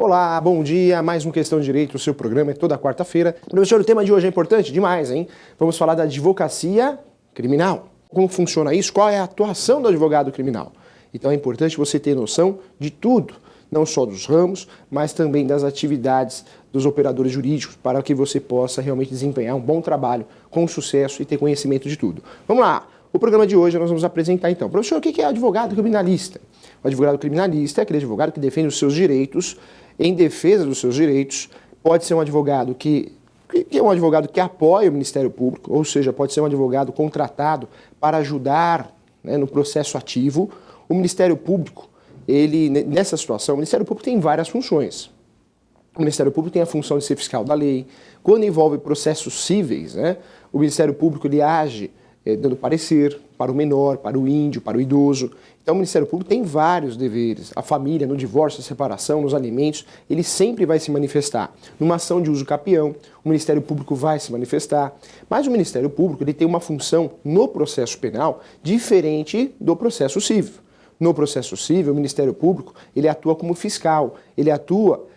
Olá, bom dia, mais um Questão de Direito, o seu programa é toda quarta-feira. Professor, o tema de hoje é importante demais, hein? Vamos falar da advocacia criminal. Como funciona isso? Qual é a atuação do advogado criminal? Então é importante você ter noção de tudo, não só dos ramos, mas também das atividades dos operadores jurídicos, para que você possa realmente desempenhar um bom trabalho com sucesso e ter conhecimento de tudo. Vamos lá! O programa de hoje nós vamos apresentar então. Professor, o que é advogado criminalista? O advogado criminalista é aquele advogado que defende os seus direitos, em defesa dos seus direitos. Pode ser um advogado que é um advogado que apoia o Ministério Público, ou seja, pode ser um advogado contratado para ajudar, no processo ativo. O Ministério Público, nessa situação, o Ministério Público tem várias funções. O Ministério Público tem a função de ser fiscal da lei. Quando envolve processos cíveis, o Ministério Público ele age dando parecer para o menor, para o índio, para o idoso. Então o Ministério Público tem vários deveres. A família, no divórcio, na separação, nos alimentos, ele sempre vai se manifestar. Numa ação de uso capião, o Ministério Público vai se manifestar. Mas o Ministério Público ele tem uma função no processo penal diferente do processo civil. No processo civil, o Ministério Público ele atua como fiscal, ele atua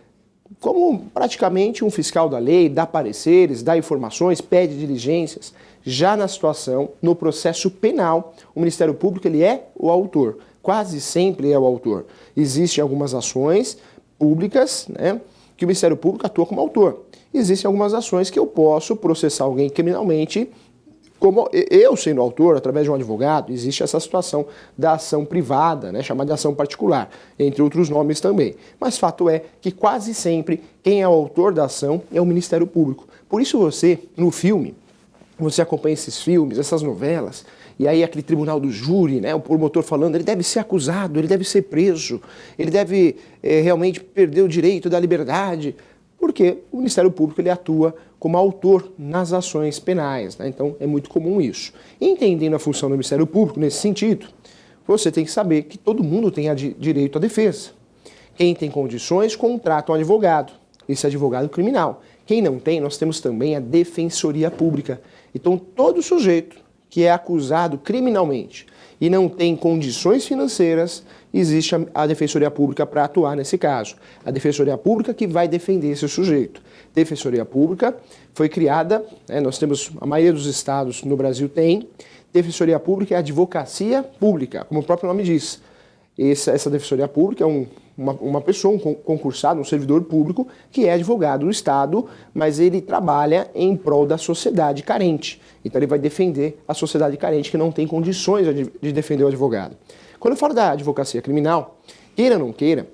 como praticamente um fiscal da lei, dá pareceres, dá informações, pede diligências. Já na situação, no processo penal, o Ministério Público ele é o autor, quase sempre é o autor. Existem algumas ações públicas, que o Ministério Público atua como autor. Existem algumas ações que eu posso processar alguém criminalmente, como eu sendo autor, através de um advogado. Existe essa situação da ação privada, chamada de ação particular, entre outros nomes também. Mas fato é que quase sempre quem é o autor da ação é o Ministério Público. Por isso você, no filme, você acompanha esses filmes, essas novelas, e aí aquele tribunal do júri, o promotor falando, ele deve ser acusado, ele deve ser preso, ele deve realmente perder o direito da liberdade, porque o Ministério Público ele atua como autor nas ações penais. Então é muito comum isso. Entendendo a função do Ministério Público nesse sentido, você tem que saber que todo mundo tem direito à defesa. Quem tem condições contrata um advogado, esse advogado criminal. Quem não tem, nós temos também a Defensoria Pública. Então, todo sujeito que é acusado criminalmente e não tem condições financeiras, existe a Defensoria Pública para atuar nesse caso. A Defensoria Pública que vai defender esse sujeito. Defensoria Pública foi criada, nós temos, a maioria dos estados no Brasil tem, Defensoria Pública é advocacia pública, como o próprio nome diz. Essa Defensoria Pública é uma pessoa, um concursado, um servidor público, que é advogado do Estado, mas ele trabalha em prol da sociedade carente. Então ele vai defender a sociedade carente que não tem condições de defender o advogado. Quando eu falo da advocacia criminal, queira ou não queira,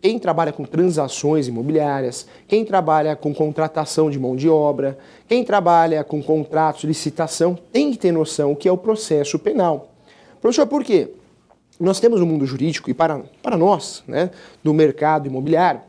quem trabalha com transações imobiliárias, quem trabalha com contratação de mão de obra, quem trabalha com contratos de licitação, tem que ter noção o que é o processo penal. Professor, por quê? Nós temos um mundo jurídico e para nós, do mercado imobiliário,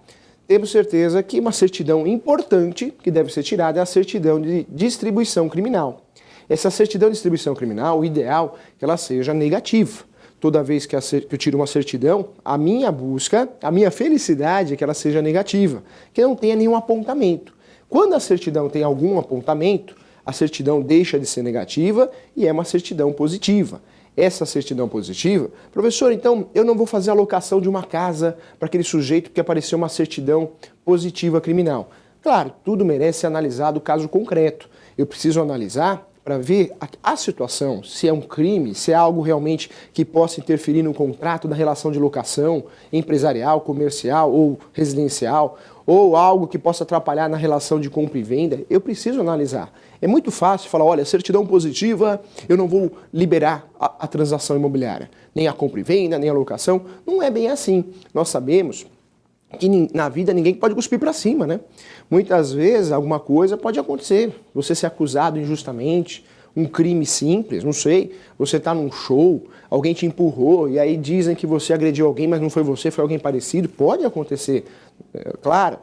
temos certeza que uma certidão importante que deve ser tirada é a certidão de distribuição criminal. Essa certidão de distribuição criminal, o ideal é que ela seja negativa. Toda vez que eu tiro uma certidão, a minha busca, a minha felicidade é que ela seja negativa, que não tenha nenhum apontamento. Quando a certidão tem algum apontamento, a certidão deixa de ser negativa e é uma certidão positiva. Essa certidão positiva, professor, então eu não vou fazer a locação de uma casa para aquele sujeito que apareceu uma certidão positiva criminal. Claro, tudo merece ser analisado caso concreto. Eu preciso analisar para ver a situação, se é um crime, se é algo realmente que possa interferir no contrato da relação de locação empresarial, comercial ou residencial, ou algo que possa atrapalhar na relação de compra e venda. Eu preciso analisar. É muito fácil falar, olha, certidão positiva, eu não vou liberar a transação imobiliária, nem a compra e venda, nem a locação. Não é bem assim. Nós sabemos que na vida ninguém pode cuspir para cima, Muitas vezes alguma coisa pode acontecer, você ser acusado injustamente, um crime simples, não sei, você está num show, alguém te empurrou e aí dizem que você agrediu alguém, mas não foi você, foi alguém parecido, pode acontecer. Claro,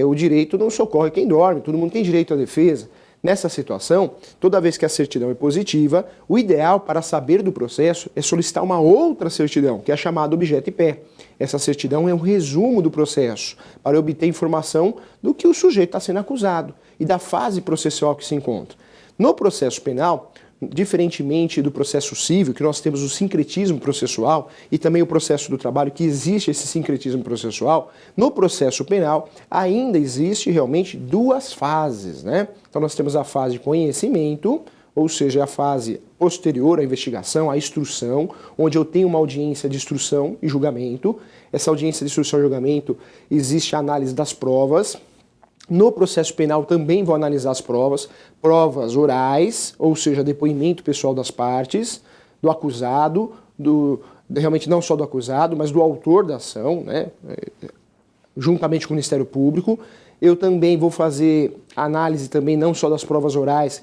o direito não socorre quem dorme, todo mundo tem direito à defesa. Nessa situação, toda vez que a certidão é positiva, o ideal para saber do processo é solicitar uma outra certidão, que é a chamada objeto e pé. Essa certidão é um resumo do processo, para obter informação do que o sujeito está sendo acusado e da fase processual que se encontra. No processo penal, diferentemente do processo civil, que nós temos o sincretismo processual e também o processo do trabalho, que existe esse sincretismo processual, no processo penal ainda existe realmente duas fases, né? Então nós temos a fase de conhecimento, ou seja, a fase posterior à investigação, à instrução, onde eu tenho uma audiência de instrução e julgamento. Essa audiência de instrução e julgamento existe a análise das provas. No processo penal também vou analisar as provas orais, ou seja, depoimento pessoal das partes, do acusado, realmente não só do acusado, mas do autor da ação, né, juntamente com o Ministério Público. Eu também vou fazer análise também não só das provas orais,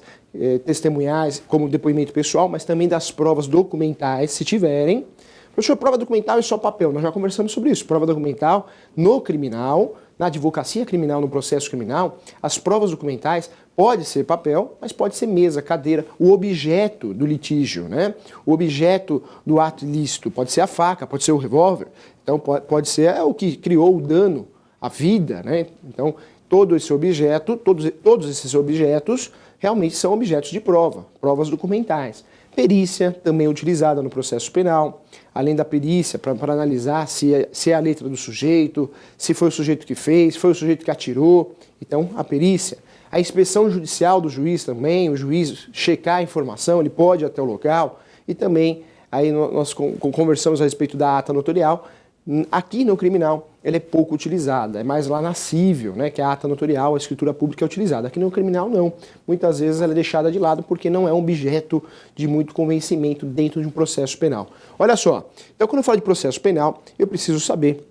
testemunhais, como depoimento pessoal, mas também das provas documentais, se tiverem. Professor, prova documental é só papel, nós já conversamos sobre isso. Prova documental no criminal, na advocacia criminal, no processo criminal, as provas documentais pode ser papel, mas pode ser mesa, cadeira, o objeto do litígio, né? O objeto do ato ilícito pode ser a faca, pode ser o revólver, então pode ser o que criou o dano à vida, né? Então, todo esse objeto, todos esses objetos realmente são objetos de prova, provas documentais. Perícia, também utilizada no processo penal, além da perícia, para analisar se é a letra do sujeito, se foi o sujeito que fez, se foi o sujeito que atirou. Então, a perícia. A inspeção judicial do juiz também, o juiz checar a informação, ele pode ir até o local. E também, aí nós conversamos a respeito da ata notorial. Aqui no criminal, ela é pouco utilizada, é mais lá na cível, né, que a ata notorial, a escritura pública é utilizada. Aqui no criminal, não. Muitas vezes ela é deixada de lado porque não é um objeto de muito convencimento dentro de um processo penal. Olha só, então quando eu falo de processo penal, eu preciso saber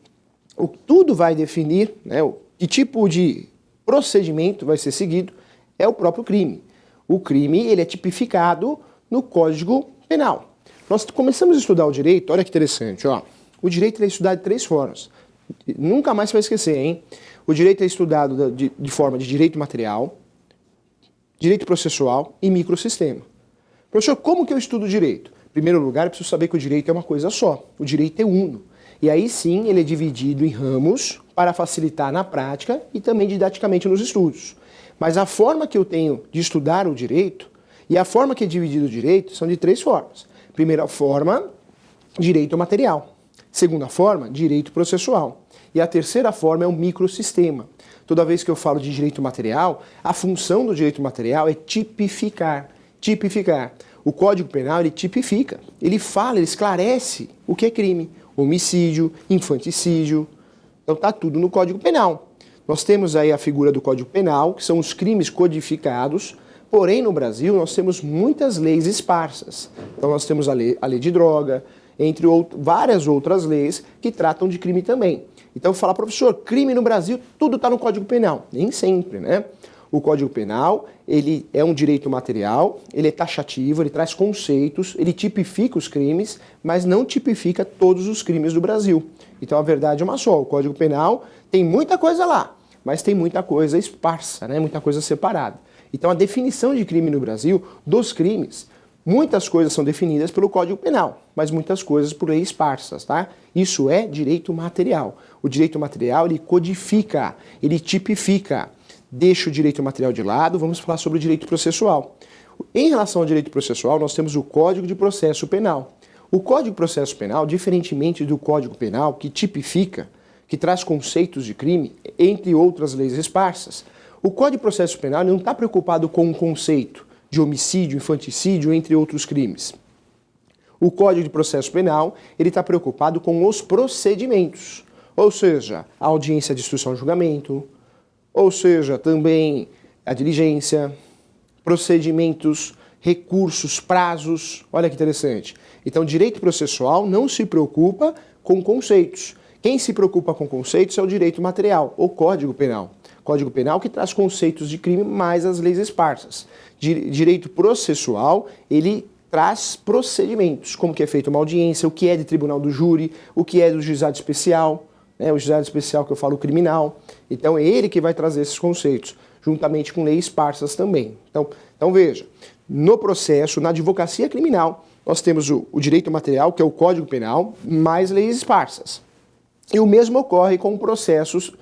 o que tudo vai definir, né, que tipo de procedimento vai ser seguido, é o próprio crime. O crime, ele é tipificado no Código Penal. Nós começamos a estudar o direito, olha que interessante, ó. O direito é estudado de três formas. Nunca mais você vai esquecer, hein? O direito é estudado de forma de direito material, direito processual e microsistema. Professor, como que eu estudo o direito? Em primeiro lugar, eu preciso saber que o direito é uma coisa só. O direito é uno. E aí sim, ele é dividido em ramos para facilitar na prática e também didaticamente nos estudos. Mas a forma que eu tenho de estudar o direito e a forma que é dividido o direito são de três formas. Primeira forma, direito material. Segunda forma, direito processual. E a terceira forma é o microsistema. Toda vez que eu falo de direito material, a função do direito material é tipificar. Tipificar. O Código Penal, ele tipifica. Ele fala, ele esclarece o que é crime. Homicídio, infanticídio. Então tá tudo no Código Penal. Nós temos aí a figura do Código Penal, que são os crimes codificados. Porém, no Brasil, nós temos muitas leis esparsas. Então nós temos a lei de droga, entre várias outras leis que tratam de crime também. Então, falar, professor, crime no Brasil, tudo está no Código Penal. Nem sempre, né? O Código Penal, ele é um direito material, ele é taxativo, ele traz conceitos, ele tipifica os crimes, mas não tipifica todos os crimes do Brasil. Então, a verdade é uma só, o Código Penal tem muita coisa lá, mas tem muita coisa esparsa, né? Muita coisa separada. Então, a definição de crime no Brasil, dos crimes, muitas coisas são definidas pelo Código Penal, mas muitas coisas por leis esparsas, tá? Isso é direito material. O direito material, ele codifica, ele tipifica. Deixa o direito material de lado, vamos falar sobre o direito processual. Em relação ao direito processual, nós temos o Código de Processo Penal. O Código de Processo Penal, diferentemente do Código Penal, que tipifica, que traz conceitos de crime, entre outras leis esparsas, o Código de Processo Penal não está preocupado com o conceito de homicídio, infanticídio, entre outros crimes. O Código de Processo Penal, ele está preocupado com os procedimentos, ou seja, a audiência de instrução e julgamento, ou seja, também a diligência, procedimentos, recursos, prazos. Olha que interessante. Então, direito processual não se preocupa com conceitos. Quem se preocupa com conceitos é o direito material, o Código Penal. Código Penal que traz conceitos de crime mais as leis esparsas. Direito processual, ele traz procedimentos, como que é feita uma audiência, o que é de tribunal do júri, o que é do juizado especial, né, o juizado especial que eu falo criminal. Então é ele que vai trazer esses conceitos, juntamente com leis esparsas também. Então veja, no processo, na advocacia criminal, nós temos o direito material, que é o Código Penal, mais leis esparsas. E o mesmo ocorre com o processo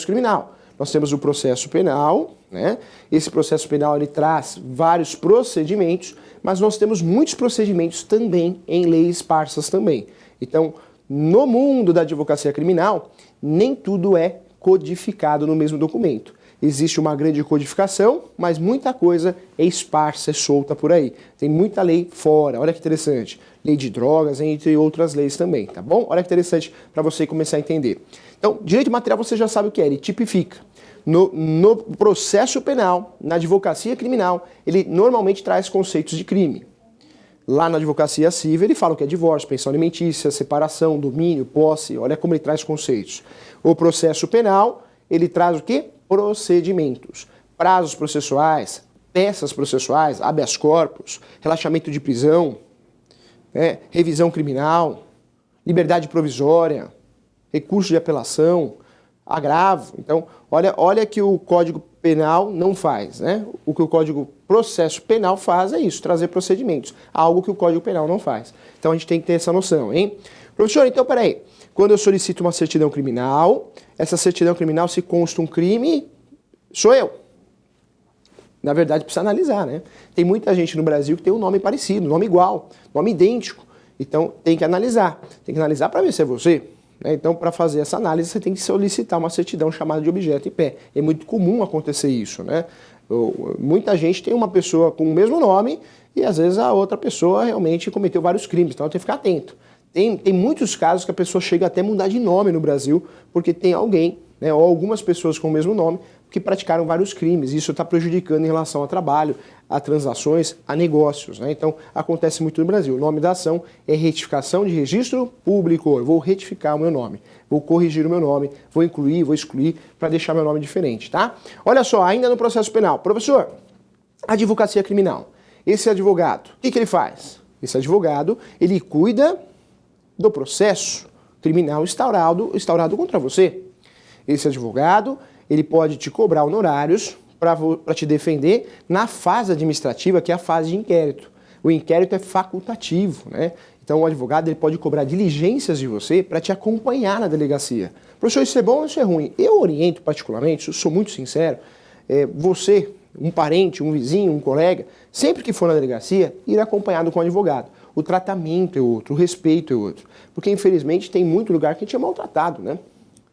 criminal. nós temos o processo penal, né? Esse processo penal ele traz vários procedimentos, mas nós temos muitos procedimentos também em leis esparsas também. Então, no mundo da advocacia criminal, nem tudo é codificado no mesmo documento. Existe uma grande codificação, mas muita coisa é esparsa, é solta por aí. Tem muita lei fora, olha que interessante. Lei de drogas, entre outras leis também, tá bom? Olha que interessante para você começar a entender. Então, direito material você já sabe o que é, ele tipifica. No processo penal, na advocacia criminal, ele normalmente traz conceitos de crime. Lá na advocacia civil, ele fala o que é divórcio, pensão alimentícia, separação, domínio, posse, olha como ele traz conceitos. O processo penal, ele traz o quê? Procedimentos, prazos processuais, peças processuais, habeas corpus, relaxamento de prisão, revisão criminal, liberdade provisória, recurso de apelação, agravo. Então, olha que o Código Penal não faz, né? O que o Código Processo Penal faz é isso, trazer procedimentos, algo que o Código Penal não faz. Então, a gente tem que ter essa noção, hein? Professor, então, peraí. Quando eu solicito uma certidão criminal, essa certidão criminal, se consta um crime, sou eu. Na verdade, precisa analisar, né? Tem muita gente no Brasil que tem um nome parecido, nome igual, nome idêntico. Então, tem que analisar. Tem que analisar para ver se é você. Então, para fazer essa análise, você tem que solicitar uma certidão chamada de objeto em pé. É muito comum acontecer isso, né? Muita gente tem uma pessoa com o mesmo nome e, às vezes, a outra pessoa realmente cometeu vários crimes. Então, tem que ficar atento. Tem muitos casos que a pessoa chega até a mudar de nome no Brasil porque tem alguém, né, ou algumas pessoas com o mesmo nome que praticaram vários crimes. Isso está prejudicando em relação ao trabalho, a transações, a negócios, né? Então, acontece muito no Brasil. O nome da ação é retificação de registro público. Eu vou retificar o meu nome, vou corrigir o meu nome, vou incluir, vou excluir para deixar meu nome diferente, tá? Olha só, ainda no processo penal. Professor, advocacia criminal. Esse advogado, o que ele faz? Esse advogado, ele cuida do processo criminal instaurado contra você. Esse advogado, ele pode te cobrar honorários para te defender na fase administrativa, que é a fase de inquérito. O inquérito é facultativo, né? Então o advogado ele pode cobrar diligências de você para te acompanhar na delegacia. Professor, isso é bom ou isso é ruim? Eu oriento particularmente, eu sou muito sincero, você, um parente, um vizinho, um colega, sempre que for na delegacia, ir acompanhado com o advogado. O tratamento é outro, o respeito é outro. Porque, infelizmente, tem muito lugar que a gente é maltratado, né?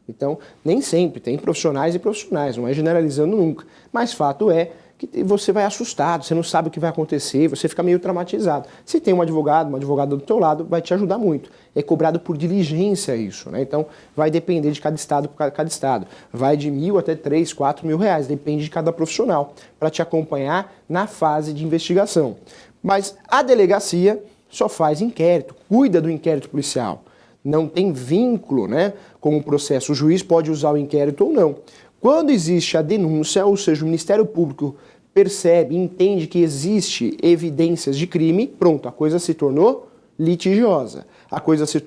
Então, nem sempre, tem profissionais e profissionais, não é generalizando nunca. Mas fato é que você vai assustado, você não sabe o que vai acontecer, você fica meio traumatizado. Se tem uma advogada do teu lado, vai te ajudar muito. É cobrado por diligência isso, né? Então, vai depender de cada estado para cada estado. Vai de 1.000 até 3, 4 mil reais, depende de cada profissional, para te acompanhar na fase de investigação. Mas a delegacia só faz inquérito, cuida do inquérito policial. Não tem vínculo, né, com o processo. O juiz pode usar o inquérito ou não. Quando existe a denúncia, ou seja, o Ministério Público percebe, entende que existe evidências de crime, pronto, a coisa se tornou litigiosa. A coisa se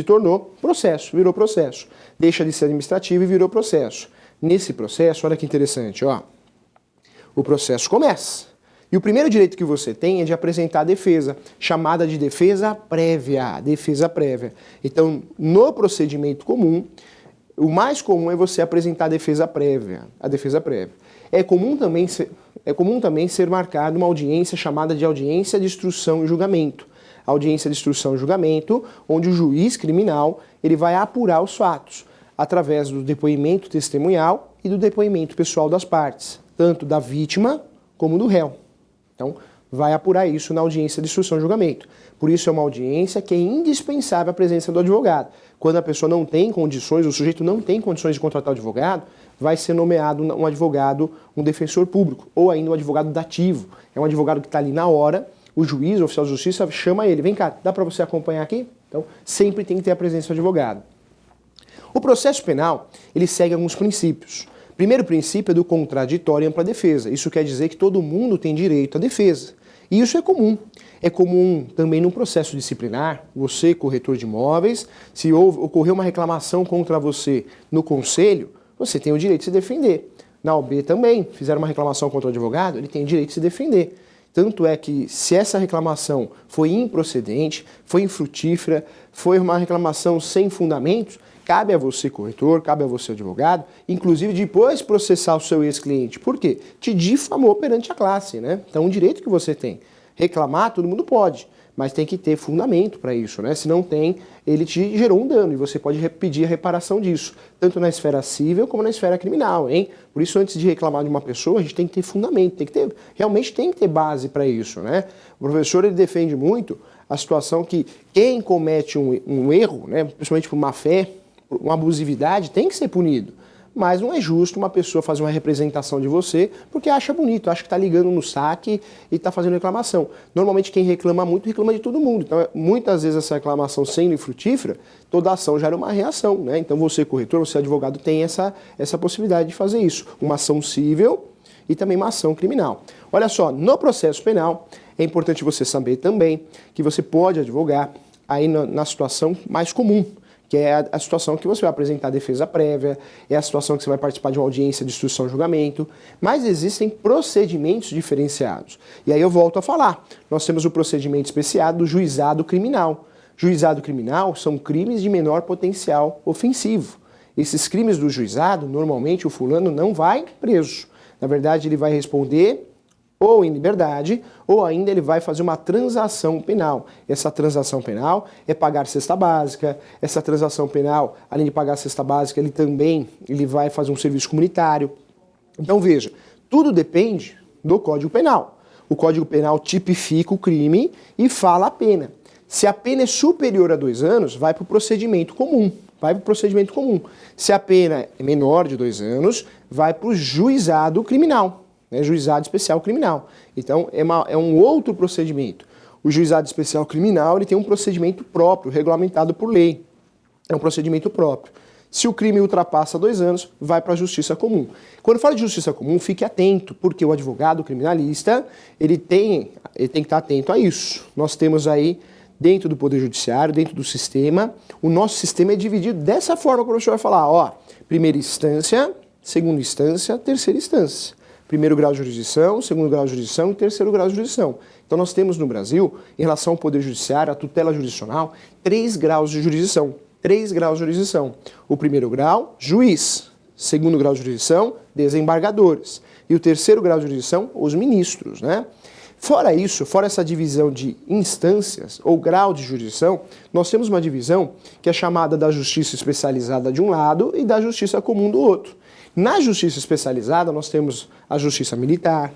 tornou processo, virou processo. Deixa de ser administrativo e virou processo. Nesse processo, olha que interessante, ó. O processo começa. E o primeiro direito que você tem é de apresentar a defesa, chamada de defesa prévia. Defesa prévia. Então, no procedimento comum, o mais comum é você apresentar a defesa prévia. A defesa prévia. É comum também ser marcada uma audiência chamada de audiência de instrução e julgamento. Audiência de instrução e julgamento, onde o juiz criminal ele vai apurar os fatos através do depoimento testemunhal e do depoimento pessoal das partes, tanto da vítima como do réu. Então, vai apurar isso na audiência de instrução e julgamento. Por isso é uma audiência que é indispensável a presença do advogado. Quando a pessoa não tem condições, o sujeito não tem condições de contratar o advogado, vai ser nomeado um advogado, um defensor público, ou ainda um advogado dativo. É um advogado que está ali na hora, o juiz, o oficial de justiça, chama ele, vem cá, dá para você acompanhar aqui? Então, sempre tem que ter a presença do advogado. O processo penal, ele segue alguns princípios. Primeiro princípio é do contraditório e ampla defesa. Isso quer dizer que todo mundo tem direito à defesa. E isso é comum. É comum também no processo disciplinar, você, corretor de imóveis, se ocorrer uma reclamação contra você no conselho, você tem o direito de se defender. Na OAB também, fizeram uma reclamação contra o advogado, ele tem o direito de se defender. Tanto é que se essa reclamação foi improcedente, foi infrutífera, foi uma reclamação sem fundamentos, cabe a você, corretor, cabe a você, advogado, inclusive depois processar o seu ex-cliente. Por quê? Te difamou perante a classe, né? Então, um direito que você tem. Reclamar, todo mundo pode, mas tem que ter fundamento para isso, né? Se não tem, ele te gerou um dano e você pode pedir a reparação disso, tanto na esfera civil como na esfera criminal, hein? Por isso, antes de reclamar de uma pessoa, a gente tem que ter fundamento, realmente tem que ter base para isso, né? O professor, ele defende muito a situação que quem comete um erro, né, principalmente por má fé, uma abusividade, tem que ser punido. Mas não é justo uma pessoa fazer uma representação de você porque acha bonito, acha que está ligando no saque e está fazendo reclamação. Normalmente quem reclama muito, reclama de todo mundo. Então, muitas vezes essa reclamação sendo infrutífera, toda ação gera uma reação, né? Então você, corretor, você, advogado, tem essa possibilidade de fazer isso. Uma ação civil e também uma ação criminal. Olha só, no processo penal, é importante você saber também que você pode advogar aí na situação mais comum, que é a situação que você vai apresentar defesa prévia, é a situação que você vai participar de uma audiência de instrução e julgamento, mas existem procedimentos diferenciados. E aí eu volto a falar, nós temos o procedimento especiado do juizado criminal. Juizado criminal são crimes de menor potencial ofensivo. Esses crimes do juizado, normalmente o fulano não vai preso. Na verdade, ele vai responder ou em liberdade, ou ainda ele vai fazer uma transação penal. Essa transação penal é pagar cesta básica. Essa transação penal, além de pagar a cesta básica, ele vai fazer um serviço comunitário. Então veja, tudo depende do Código Penal. O Código Penal tipifica o crime e fala a pena. Se a pena é superior a 2 anos, vai para o procedimento comum. Se a pena é menor de 2 anos, vai para o juizado criminal. Juizado especial criminal. Então, é um outro procedimento. O juizado especial criminal, ele tem um procedimento próprio, regulamentado por lei. É um procedimento próprio. Se o crime ultrapassa 2 anos, vai para a justiça comum. Quando fala de justiça comum, fique atento, porque o advogado criminalista, ele tem que estar atento a isso. Nós temos aí, dentro do Poder Judiciário, dentro do sistema, o nosso sistema é dividido dessa forma que o professor vai falar, ó, primeira instância, segunda instância, terceira instância. Primeiro grau de jurisdição, segundo grau de jurisdição e terceiro grau de jurisdição. Então nós temos no Brasil, em relação ao Poder Judiciário, a tutela jurisdicional, 3 graus de jurisdição. 3 graus de jurisdição. O primeiro grau, juiz. Segundo grau de jurisdição, desembargadores. E o terceiro grau de jurisdição, os ministros, né? Fora isso, fora essa divisão de instâncias ou grau de jurisdição, nós temos uma divisão que é chamada da justiça especializada de um lado e da justiça comum do outro. Na justiça especializada, nós temos a justiça militar,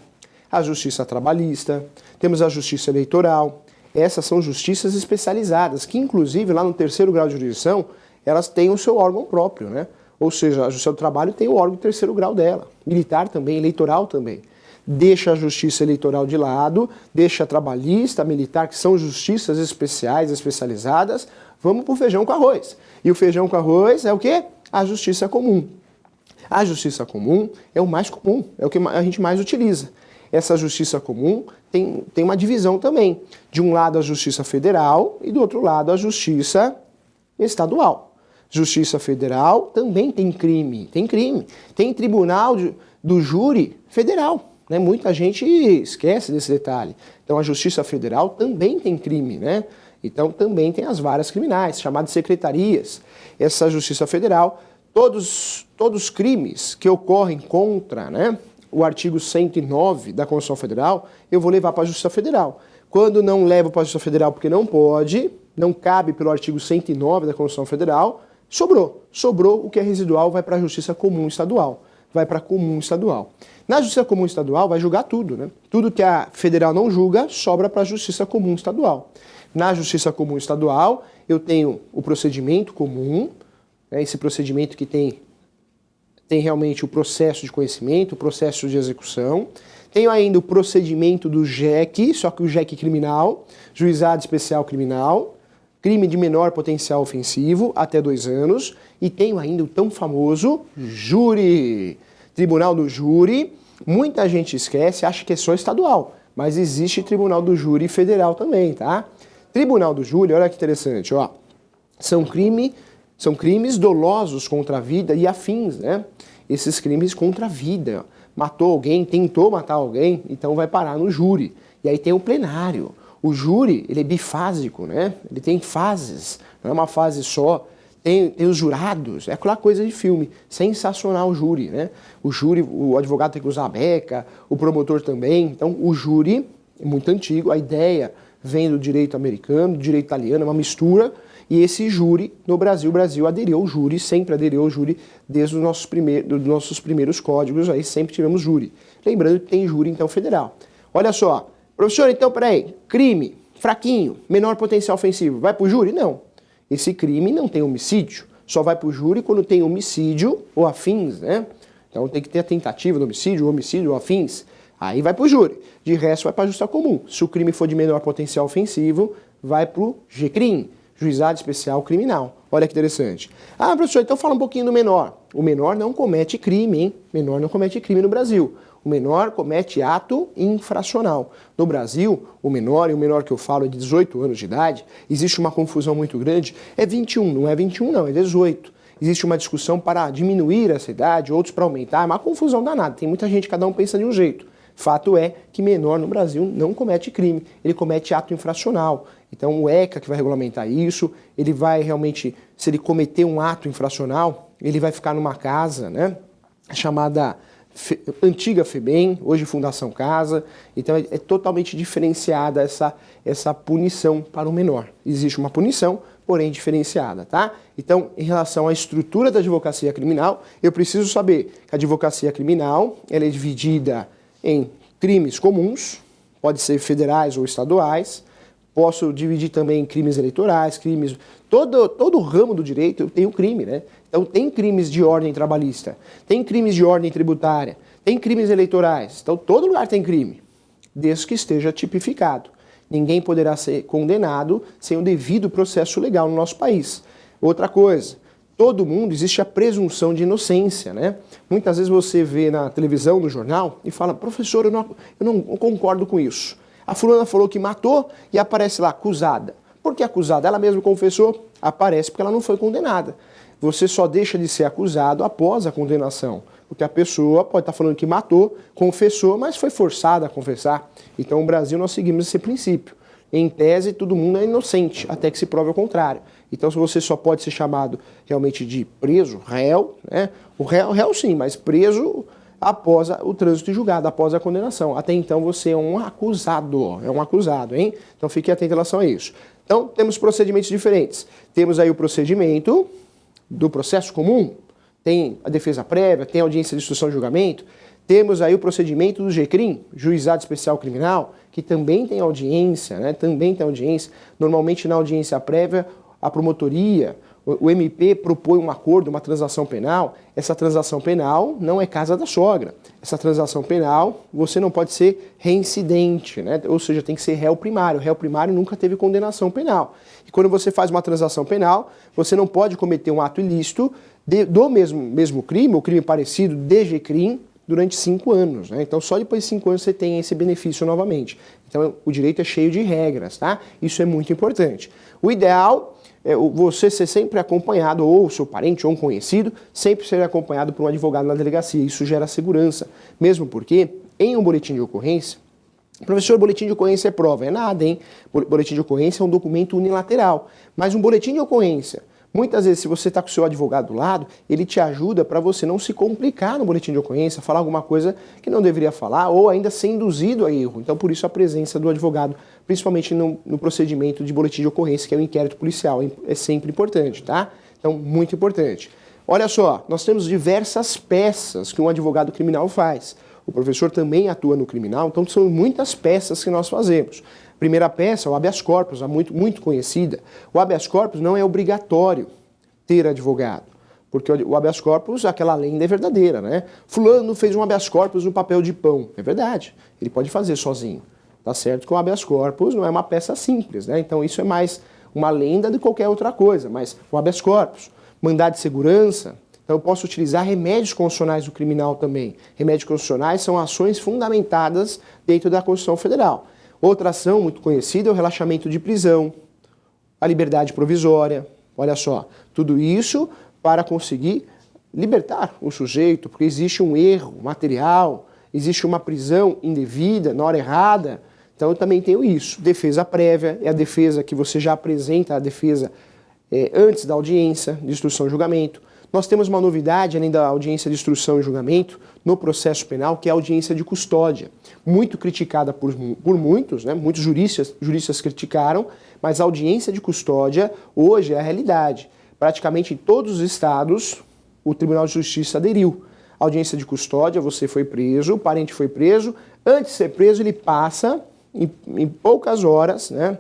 a justiça trabalhista, temos a justiça eleitoral. Essas são justiças especializadas, que inclusive lá no terceiro grau de jurisdição, elas têm o seu órgão próprio, né? Ou seja, a justiça do trabalho tem o órgão de terceiro grau dela, militar também, eleitoral também. Deixa a justiça eleitoral de lado, deixa a trabalhista, a militar, que são justiças especiais, especializadas, vamos para o feijão com arroz. E o feijão com arroz é o quê? A justiça comum. A justiça comum é o mais comum, é o que a gente mais utiliza. Essa justiça comum tem uma divisão também. De um lado a justiça federal e do outro lado a justiça estadual. Justiça federal também tem crime. Tem tribunal do júri federal. Né? Muita gente esquece desse detalhe. Então a justiça federal também tem crime, né? Então também tem as varas criminais, chamadas secretarias. Essa justiça federal, todos os crimes que ocorrem contra, né, o artigo 109 da Constituição Federal, eu vou levar para a Justiça Federal. Quando não levo para a Justiça Federal porque não pode, não cabe pelo artigo 109 da Constituição Federal, sobrou. Sobrou, o que é residual vai para a Justiça Comum Estadual. Vai para a Comum Estadual. Na Justiça Comum Estadual vai julgar tudo, né? Tudo que a Federal não julga, sobra para a Justiça Comum Estadual. Na Justiça Comum Estadual, eu tenho o procedimento comum, né, esse procedimento que tem realmente o processo de conhecimento, o processo de execução. Tenho ainda o procedimento do JEC, só que o JEC criminal, Juizado Especial Criminal, crime de menor potencial ofensivo, até 2 anos. E tenho ainda o tão famoso júri, Tribunal do Júri. Muita gente esquece, acha que é só estadual, mas existe Tribunal do Júri federal também, tá? Tribunal do Júri, olha que interessante, ó. São crimes dolosos contra a vida e afins, né? Esses crimes contra a vida. Matou alguém, tentou matar alguém, então vai parar no júri. E aí tem o plenário. O júri, ele é bifásico, né? Ele tem fases, não é uma fase só. Tem os jurados, é aquela coisa de filme, sensacional o júri, né? O júri, o advogado tem que usar a beca, o promotor também, então o júri é muito antigo, a ideia vem do direito americano, do direito italiano, é uma mistura, e esse júri no Brasil, o Brasil aderiu ao júri, sempre aderiu ao júri desde os nossos primeiros códigos, aí sempre tivemos júri. Lembrando que tem júri então federal. Olha só, professor, então peraí, crime, fraquinho, menor potencial ofensivo, vai pro júri? Não. Esse crime não tem homicídio, só vai para o júri quando tem homicídio ou afins, né? Então tem que ter a tentativa de homicídio ou afins. Aí vai para o júri. De resto vai para a justiça comum. Se o crime for de menor potencial ofensivo, vai para o GCRIM, Juizado Especial Criminal. Olha que interessante. Ah, professor, então fala um pouquinho do menor. O menor não comete crime, hein? O menor não comete crime no Brasil. O menor comete ato infracional. No Brasil, o menor, e o menor que eu falo é de 18 anos de idade, existe uma confusão muito grande, é 21, não é 21 não, é 18. Existe uma discussão para diminuir essa idade, outros para aumentar, é uma confusão danada, tem muita gente, cada um pensa de um jeito. Fato é que menor no Brasil não comete crime, ele comete ato infracional. Então o ECA que vai regulamentar isso, ele vai realmente, se ele cometer um ato infracional, ele vai ficar numa casa, né, chamada antiga FEBEM, hoje Fundação Casa, então é totalmente diferenciada essa punição para o menor. Existe uma punição, porém diferenciada, tá? Então, em relação à estrutura da advocacia criminal, eu preciso saber que a advocacia criminal, ela é dividida em crimes comuns, pode ser federais ou estaduais, posso dividir também em crimes eleitorais, crimes... Todo o ramo do direito tem o crime, né? Então tem crimes de ordem trabalhista, tem crimes de ordem tributária, tem crimes eleitorais. Então todo lugar tem crime, desde que esteja tipificado. Ninguém poderá ser condenado sem o devido processo legal no nosso país. Outra coisa, todo mundo existe a presunção de inocência, né? Muitas vezes você vê na televisão, no jornal, e fala, professor, eu não concordo com isso. A fulana falou que matou e aparece lá, acusada. Por que acusada? Ela mesma confessou? Aparece porque ela não foi condenada. Você só deixa de ser acusado após a condenação. Porque a pessoa pode estar falando que matou, confessou, mas foi forçada a confessar. Então, no Brasil, nós seguimos esse princípio. Em tese, todo mundo é inocente, até que se prove o contrário. Então, se você só pode ser chamado realmente de preso, réu, né? O réu sim, mas preso após o trânsito julgado, após a condenação. Até então, você é um acusado, hein? Então, fique atento em relação a isso. Então, temos procedimentos diferentes. Temos aí o procedimento do processo comum, tem a defesa prévia, tem a audiência de instrução e julgamento, temos aí o procedimento do GCRIM, Juizado Especial Criminal, que também tem audiência, né? Também tem audiência. Normalmente na audiência prévia, a promotoria, o MP propõe um acordo, uma transação penal. Essa transação penal não é casa da sogra. Essa transação penal, você não pode ser reincidente, né? Ou seja, tem que ser réu primário. O réu primário nunca teve condenação penal. E quando você faz uma transação penal, você não pode cometer um ato ilícito do mesmo crime, ou crime parecido, de GCRIM, durante 5 anos, né? Então só depois de 5 anos você tem esse benefício novamente. Então o direito é cheio de regras, tá? Isso é muito importante. O ideal é você ser sempre acompanhado, ou seu parente ou um conhecido, sempre ser acompanhado por um advogado na delegacia. Isso gera segurança, mesmo porque em um boletim de ocorrência, professor, boletim de ocorrência é prova? É nada, hein? Boletim de ocorrência é um documento unilateral, mas um boletim de ocorrência, muitas vezes, se você está com o seu advogado do lado, ele te ajuda para você não se complicar no boletim de ocorrência, falar alguma coisa que não deveria falar ou ainda ser induzido a erro. Então, por isso a presença do advogado, principalmente no procedimento de boletim de ocorrência, que é o inquérito policial, é sempre importante, tá? Então, muito importante. Olha só, nós temos diversas peças que um advogado criminal faz. O professor também atua no criminal, então são muitas peças que nós fazemos. Primeira peça, o habeas corpus, muito conhecida. O habeas corpus não é obrigatório ter advogado, porque o habeas corpus, aquela lenda é verdadeira, né? Fulano fez um habeas corpus no papel de pão. É verdade, ele pode fazer sozinho. Tá certo que o habeas corpus não é uma peça simples, né? Então isso é mais uma lenda de qualquer outra coisa, mas o habeas corpus, mandado de segurança, então eu posso utilizar remédios constitucionais do criminal também. Remédios constitucionais são ações fundamentadas dentro da Constituição Federal. Outra ação muito conhecida é o relaxamento de prisão, a liberdade provisória. Olha só, tudo isso para conseguir libertar o sujeito, porque existe um erro material, existe uma prisão indevida, na hora errada. Então eu também tenho isso. Defesa prévia é a defesa que você já apresenta, a defesa antes da audiência de instrução e julgamento. Nós temos uma novidade, além da audiência de instrução e julgamento, no processo penal, que é a audiência de custódia. Muito criticada por muitos, né? Muitos juristas criticaram, mas a audiência de custódia hoje é a realidade. Praticamente em todos os estados, o Tribunal de Justiça aderiu. Audiência de custódia, você foi preso, o parente foi preso, antes de ser preso ele passa em poucas horas, né?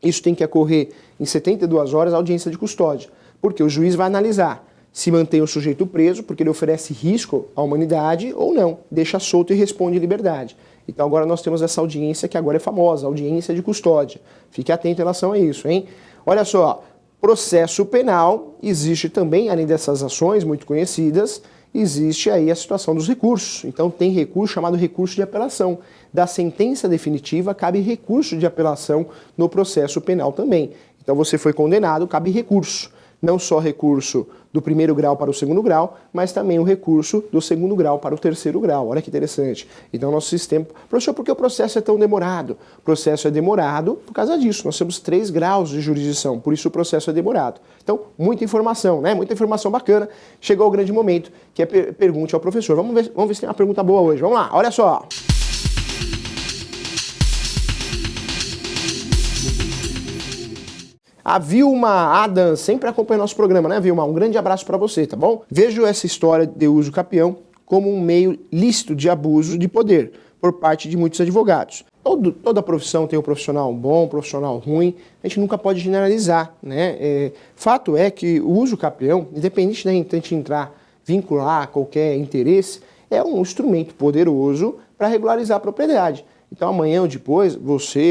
Isso tem que ocorrer em 72 horas a audiência de custódia, porque o juiz vai analisar se mantém o sujeito preso, porque ele oferece risco à humanidade ou não, deixa solto e responde em liberdade. Então agora nós temos essa audiência que agora é famosa, audiência de custódia. Fique atento em relação a isso, hein? Olha só, processo penal, existe também, além dessas ações muito conhecidas, existe aí a situação dos recursos. Então tem recurso chamado recurso de apelação. Da sentença definitiva cabe recurso de apelação no processo penal também. Então você foi condenado, cabe recurso. Não só recurso do primeiro grau para o segundo grau, mas também o recurso do segundo grau para o terceiro grau. Olha que interessante. Então, nosso sistema... Professor, por que o processo é tão demorado? O processo é demorado por causa disso. Nós temos 3 graus de jurisdição, por isso o processo é demorado. Então, muita informação, né? Muita informação bacana. Chegou o grande momento, que é pergunte ao professor. Vamos ver se tem uma pergunta boa hoje. Vamos lá, olha só. A Vilma Adam sempre acompanha nosso programa, né, Vilma? Um grande abraço para você, tá bom? Vejo essa história de uso capião como um meio lícito de abuso de poder por parte de muitos advogados. Toda profissão tem um profissional bom, um profissional ruim, a gente nunca pode generalizar, né? Fato é que o uso capião, independente da gente entrar, vincular qualquer interesse, é um instrumento poderoso para regularizar a propriedade. Então amanhã ou depois,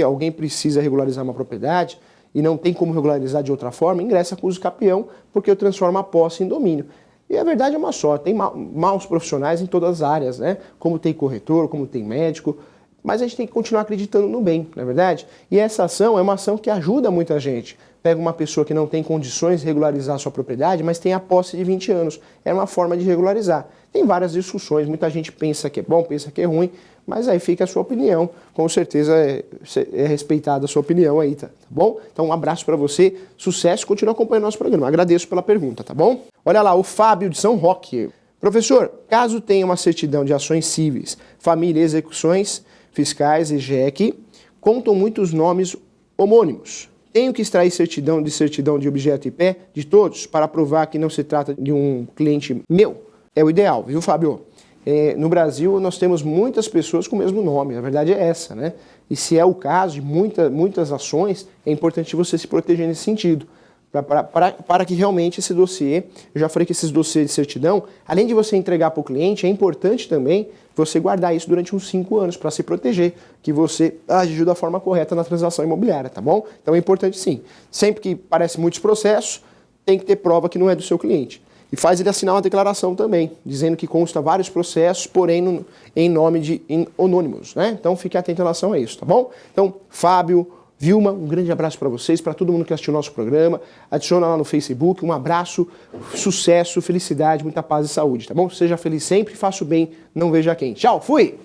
alguém precisa regularizar uma propriedade, e não tem como regularizar de outra forma, ingressa com uso capião, porque eu transformo a posse em domínio. E a verdade é uma só, tem maus profissionais em todas as áreas, né? Como tem corretor, como tem médico, mas a gente tem que continuar acreditando no bem, não é verdade? E essa ação é uma ação que ajuda muita gente. Pega uma pessoa que não tem condições de regularizar a sua propriedade, mas tem a posse de 20 anos. É uma forma de regularizar. Tem várias discussões, muita gente pensa que é bom, pensa que é ruim, mas aí fica a sua opinião. Com certeza é respeitada a sua opinião aí, tá bom? Então um abraço para você, sucesso, continua acompanhando nosso programa. Agradeço pela pergunta, tá bom? Olha lá, o Fábio de São Roque. Professor, caso tenha uma certidão de ações cíveis, família, execuções fiscais, EJEC, contam muitos nomes homônimos. Tenho que extrair certidão de objeto e pé de todos para provar que não se trata de um cliente meu? É o ideal, viu, Fábio? No Brasil, nós temos muitas pessoas com o mesmo nome, a verdade é essa, né? E se é o caso de muitas ações, é importante você se proteger nesse sentido, para que realmente esse dossiê, eu já falei que esses dossiês de certidão, além de você entregar para o cliente, é importante também você guardar isso durante uns 5 anos para se proteger, que você agiu da forma correta na transação imobiliária, tá bom? Então é importante sim. Sempre que parece muitos processos, tem que ter prova que não é do seu cliente. E faz ele assinar uma declaração também, dizendo que consta vários processos, porém em nome de anônimos, né? Então fique atento em relação a isso, tá bom? Então, Fábio, Vilma, um grande abraço para vocês, para todo mundo que assistiu o nosso programa. Adiciona lá no Facebook, um abraço, sucesso, felicidade, muita paz e saúde, tá bom? Seja feliz sempre, faça o bem, não veja quem. Tchau, fui!